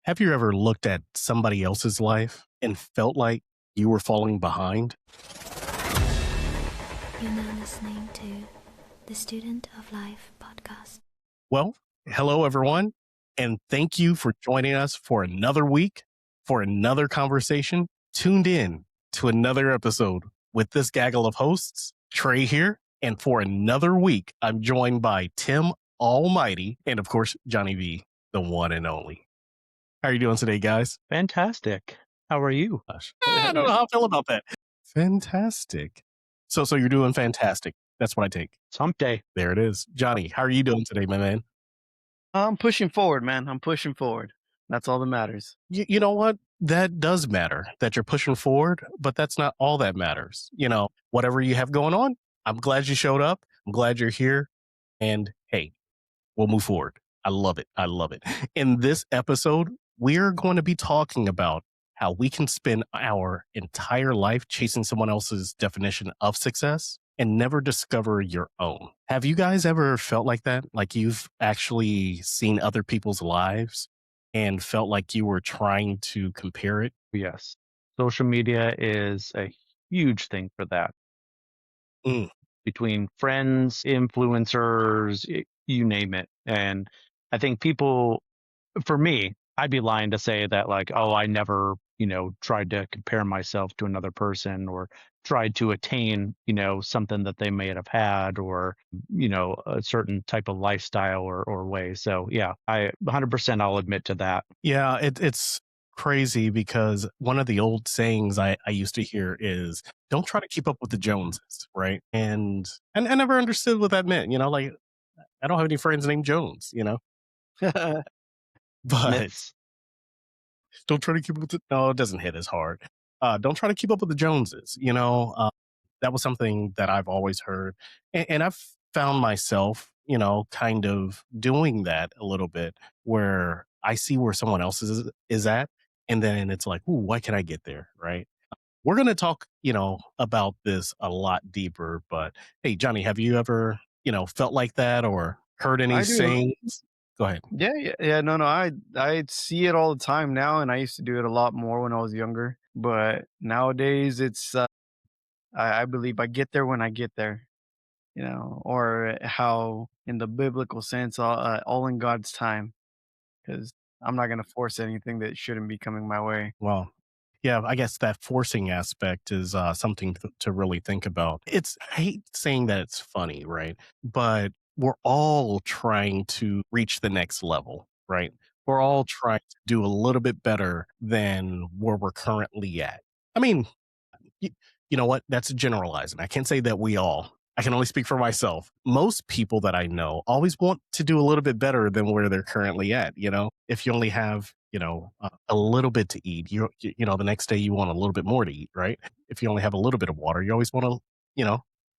Have you ever looked at somebody else's life and felt like you were falling behind? You're now listening to the Student of Life podcast. Well, hello, everyone, and thank you for joining us for another week, for another conversation, tuned in to another episode with this gaggle of hosts, Trey here, and for another week, I'm joined by Tim Almighty and, of course, Johnny V, the one and only. How are you doing today, guys? Fantastic. How are you? Gosh, I don't know how I feel about that. Fantastic. So you're doing fantastic. That's what I take. It's hump day. There it is. Johnny, how are you doing today, my man? I'm pushing forward, man. I'm pushing forward. That's all that matters. You know what? That does matter that you're pushing forward, but that's not all that matters. You know, whatever you have going on, I'm glad you showed up. I'm glad you're here. And hey, we'll move forward. I love it. I love it. In this episode, we're going to be talking about how we can spend our entire life chasing someone else's definition of success and never discover your own. Have you guys ever felt like that? Like you've actually seen other people's lives and felt like you were trying to compare it? Yes. Social media is a huge thing for that. Mm. Between friends, influencers, you name it. And I think people, for me, I'd be lying to say that like, oh, I never, tried to compare myself to another person or tried to attain, something that they may have had or, a certain type of lifestyle or way. So yeah, I 100% I'll admit to that. Yeah, it's crazy because one of the old sayings I used to hear is don't try to keep up with the Joneses, right? And I never understood what that meant, like I don't have any friends named Jones, but Myths. don't try to keep up with no, it doesn't hit as hard. Don't try to keep up with the Joneses, that was something that I've always heard. And I've found myself, kind of doing that a little bit where I see where someone else is at. And then it's like, ooh, why can I get there? Right. We're going to talk, about this a lot deeper. But hey, Johnny, have you ever, felt like that or heard any I do. sayings? Go ahead. Yeah. No. I see it all the time now, and I used to do it a lot more when I was younger. But nowadays, it's I believe I get there when I get there. Or how in the biblical sense, all in God's time, because I'm not gonna force anything that shouldn't be coming my way. Well, yeah, I guess that forcing aspect is something to really think about. I hate saying that it's funny, right? But we're all trying to reach the next level, right? We're all trying to do a little bit better than where we're currently at. I mean, you, you know what? That's generalizing. I can't say that we all. I can only speak for myself. Most people that I know always want to do a little bit better than where they're currently at. If you only have, a little bit to eat, the next day you want a little bit more to eat, right? If you only have a little bit of water, you always want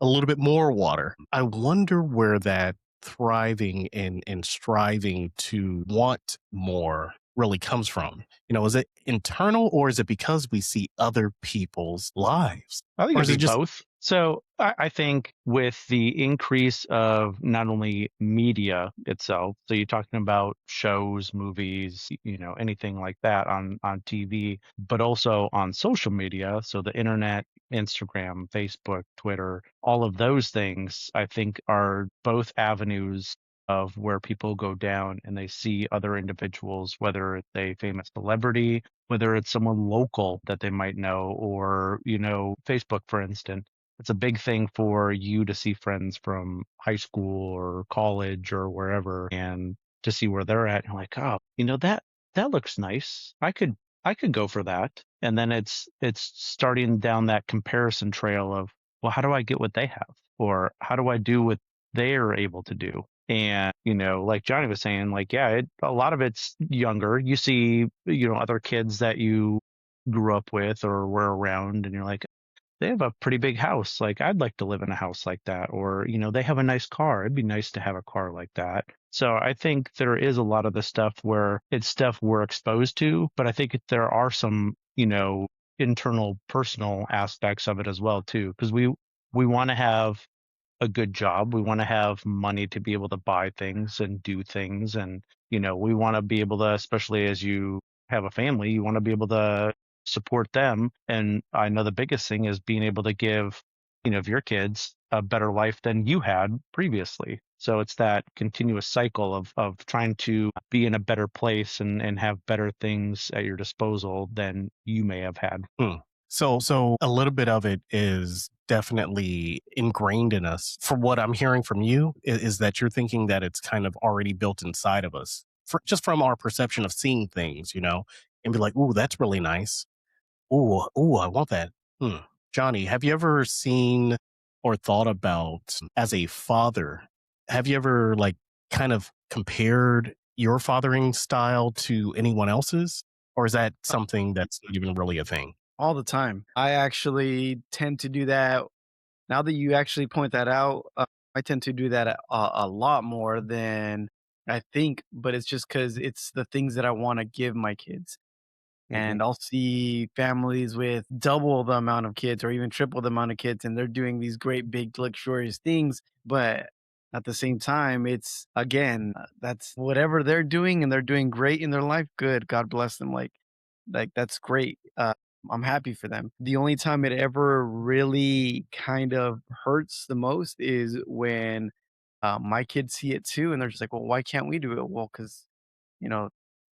a little bit more water. I wonder where that thriving and striving to want more really comes from. Is it internal or is it because we see other people's lives? I think Or it'd is it be just both. So I think with the increase of not only media itself, so you're talking about shows, movies, anything like that on TV, but also on social media, so the internet, Instagram, Facebook, Twitter, all of those things, I think are both avenues of where people go down and they see other individuals, whether it's a famous celebrity, whether it's someone local that they might know, or, Facebook, for instance. It's a big thing for you to see friends from high school or college or wherever and to see where they're at. And like, oh, that looks nice. I could go for that. And then it's starting down that comparison trail of, well, how do I get what they have? Or how do I do what they're able to do? And, like Johnny was saying, like, yeah, a lot of it's younger. You see, other kids that you grew up with or were around, and you're like, they have a pretty big house. Like, I'd like to live in a house like that. Or, they have a nice car. It'd be nice to have a car like that. So I think there is a lot of the stuff where it's stuff we're exposed to, but I think there are some, internal personal aspects of it as well, too, because we want to have a good job. We want to have money to be able to buy things and do things. And, we want to be able to, especially as you have a family, you want to be able to support them. And I know the biggest thing is being able to give, of your kids a better life than you had previously. So it's that continuous cycle of trying to be in a better place and have better things at your disposal than you may have had. Hmm. So a little bit of it is definitely ingrained in us. From what I'm hearing from you, is that you're thinking that it's kind of already built inside of us, just from our perception of seeing things, and be like, "Ooh, that's really nice. Ooh, I want that." Hmm. Johnny, have you ever seen or thought about as a father? Have you ever like kind of compared your fathering style to anyone else's, or is that something that's not even really a thing? All the time. I actually tend to do that. Now that you actually point that out, I tend to do that a lot more than I think, but it's just because it's the things that I wanna give my kids. Hmm. And I'll see families with double the amount of kids or even triple the amount of kids, and they're doing these great, big, luxurious things. But at the same time, it's again, that's whatever they're doing, and they're doing great in their life. Good, God bless them. Like that's great. I'm happy for them. The only time it ever really kind of hurts the most is when my kids see it too, and they're just like, "Well, why can't we do it?" Well, because you know,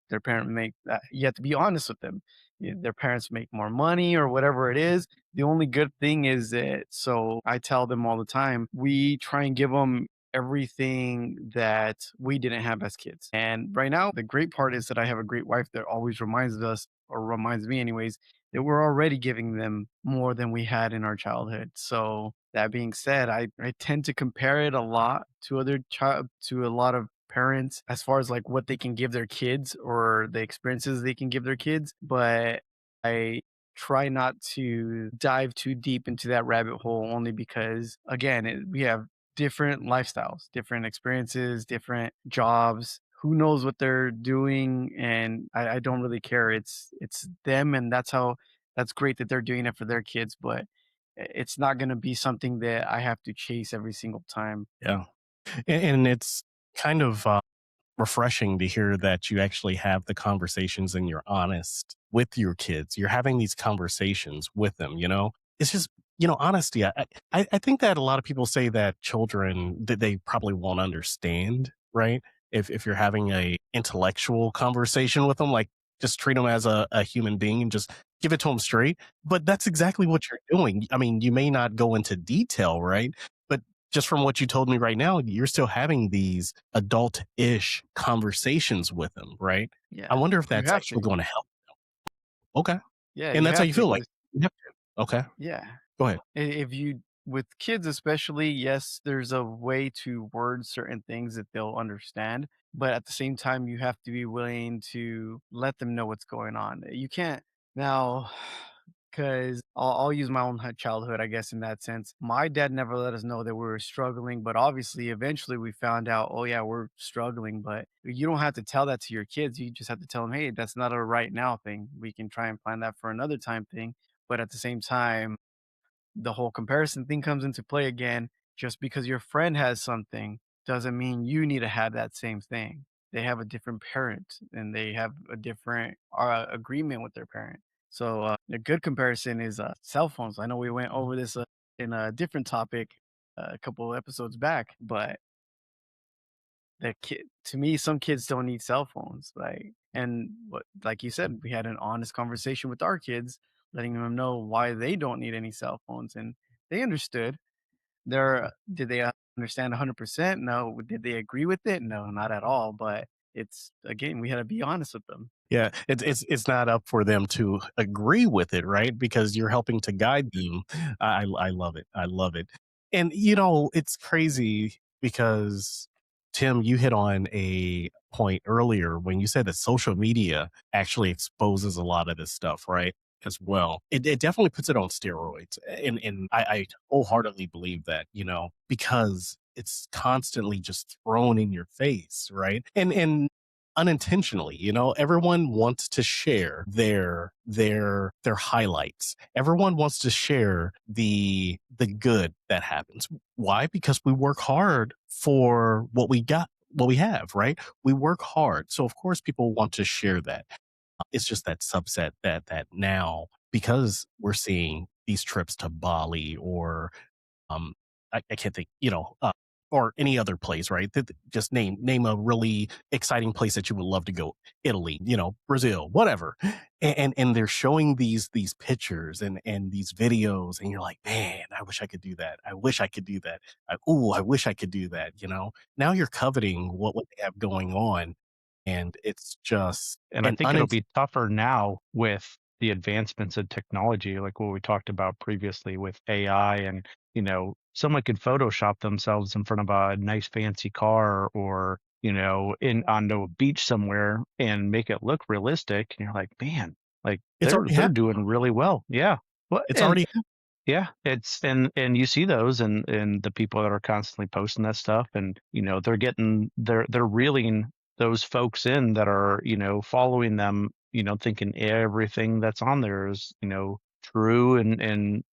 their parent make you have to be honest with them. Their parents make more money or whatever it is. The only good thing is that so I tell them all the time, we try and give them everything that we didn't have as kids. And right now, the great part is that I have a great wife that always reminds us, or reminds me anyways, that we're already giving them more than we had in our childhood. So that being said, I tend to compare it a lot to other child to a lot of parents as far as like what they can give their kids or the experiences they can give their kids, but I try not to dive too deep into that rabbit hole only because again, we have different lifestyles, different experiences, different jobs. Who knows what they're doing? And I don't really care. It's them, and that's great that they're doing it for their kids, but it's not going to be something that I have to chase every single time. Yeah, and it's kind of refreshing to hear that you actually have the conversations and you're honest with your kids. You're having these conversations with them, It's just, honesty. I think that a lot of people say that children that they probably won't understand, right? If you're having a intellectual conversation with them, like just treat them as a human being and just give it to them straight. But that's exactly what you're doing. I mean, you may not go into detail, right? But just from what you told me right now, you're still having these adult-ish conversations with them, right? I Yeah, wonder if you that's have actually to. going to help. Okay. Yeah, And you that's how have you to feel like because you have to. Okay. yeah. Go ahead. If you with kids especially, yes, there's a way to word certain things that they'll understand, but at the same time, you have to be willing to let them know what's going on. You can't now, because I'll use my own childhood, I guess, in that sense. My dad never let us know that we were struggling, but obviously, eventually, we found out, oh yeah, we're struggling. But you don't have to tell that to your kids. You just have to tell them, hey, that's not a right now thing. We can try and plan that for another time thing. But at the same time, the whole comparison thing comes into play again. Just because your friend has something doesn't mean you need to have that same thing. They have a different parent and they have a different agreement with their parent. So a good comparison is cell phones. I know we went over this in a different topic a couple of episodes back, but the kid to me, some kids don't need cell phones. And what, like you said, we had an honest conversation with our kids, letting them know why they don't need any cell phones, and they understood. Did they understand 100%? No. Did they agree with it? No, not at all. But it's again, we had to be honest with them. Yeah, it's not up for them to agree with it, right? Because you're helping to guide them. I love it. I love it. And it's crazy because Tim, you hit on a point earlier when you said that social media actually exposes a lot of this stuff, right? As well. It definitely puts it on steroids. And I wholeheartedly believe that, because it's constantly just thrown in your face, right? And unintentionally, everyone wants to share their highlights. Everyone wants to share the good that happens. Why? Because we work hard for what we got, what we have, right? We work hard, so of course people want to share that. It's just that subset that now, because we're seeing these trips to Bali or um, I can't think, or any other place, right? Just name a really exciting place that you would love to go. Italy, Brazil, whatever. And they're showing these pictures and these videos, and you're like, man, I wish I could do that. I wish I could do that. I wish I could do that. Now you're coveting what they have going on, and it's just And I an think it'll be tougher now with the advancements in technology, like what we talked about previously with AI and, someone could Photoshop themselves in front of a nice fancy car or, in on a beach somewhere and make it look realistic. And you're like, man, like it's already they're happening. doing really well. Yeah. Well, It's and already yeah, it's and you see those and the people that are constantly posting that stuff and they're reeling those folks in that are, following them, thinking everything that's on there is, true and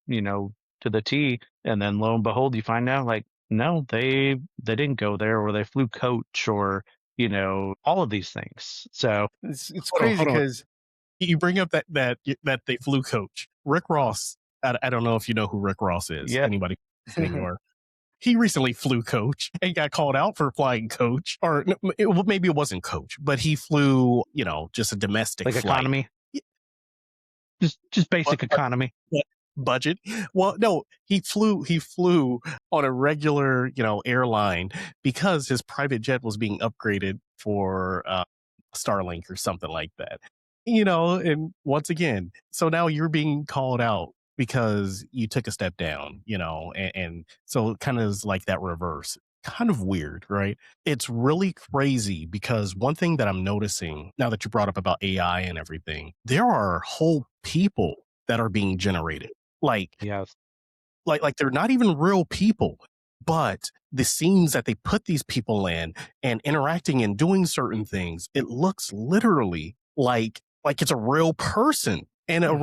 to the T. And then lo and behold, you find out like, no, they didn't go there or they flew coach or, all of these things. So It's hold on, crazy hold on. because You bring up that they flew coach. Rick Ross, I don't know if you know who Rick Ross is. yeah, Anybody listening, or he recently flew coach and got called out for flying coach, or well, maybe it wasn't coach, but he flew, just a domestic like flight. economy, Y- just But, basic economy. but budget. Well, no, he flew on a regular, airline because his private jet was being upgraded for Starlink or something like that. And once again, so now you're being called out because you took a step down, and so it kind of is like that reverse. Kind of weird, right? It's really crazy because one thing that I'm noticing now that you brought up about AI and everything, there are whole people that are being generated. Like Yes. like they're not even real people, but the scenes that they put these people in and interacting and doing certain things, it looks literally like it's a real person and Mhm.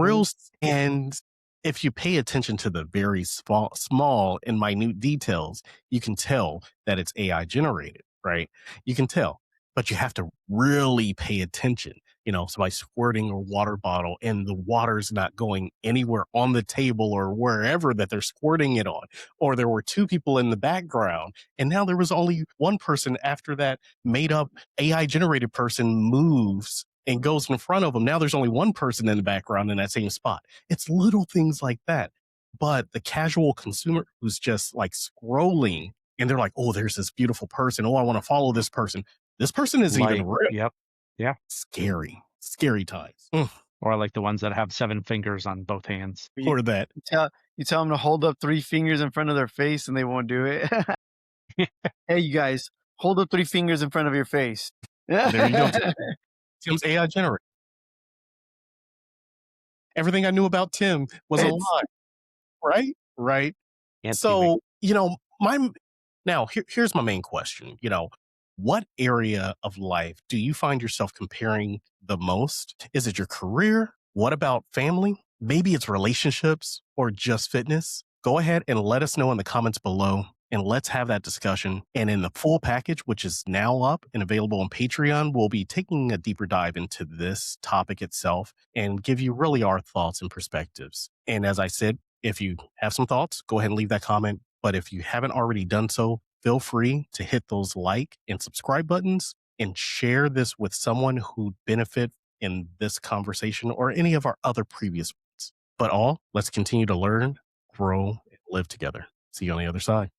and if you pay attention to the very small and minute details, you can tell that it's AI generated, right? You can tell, but you have to really pay attention. So by squirting a water bottle and the water's not going anywhere on the table or wherever that they're squirting it on, or there were two people in the background, and now there was only one person after that made up AI generated person moves and goes in front of them. Now there's only one person in the background in that same spot. It's little things like that. But the casual consumer who's just like scrolling and they're like, oh, there's this beautiful person. Oh, I want to follow this person. This person isn't even Like, real. yep. Yeah. Scary times. Or like the ones that have 7 fingers on both hands. You Or that. you tell them to hold up 3 fingers in front of their face, and they won't do it. "Hey, you guys, hold up 3 fingers in front of your face." There you go. Tim's AI generated. Everything I knew about Tim was a It's lie. Right? Right. Can't see me. So, here's my main question. What area of life do you find yourself comparing the most? Is it your career? What about family? Maybe it's relationships or just fitness. Go ahead and let us know in the comments below and let's have that discussion. And in the full package, which is now up and available on Patreon, we'll be taking a deeper dive into this topic itself and give you really our thoughts and perspectives. And as I said, if you have some thoughts, go ahead and leave that comment. But if you haven't already done so, feel free to hit those like and subscribe buttons and share this with someone who'd benefit in this conversation or any of our other previous ones. But let's continue to learn, grow, and live together. See you on the other side.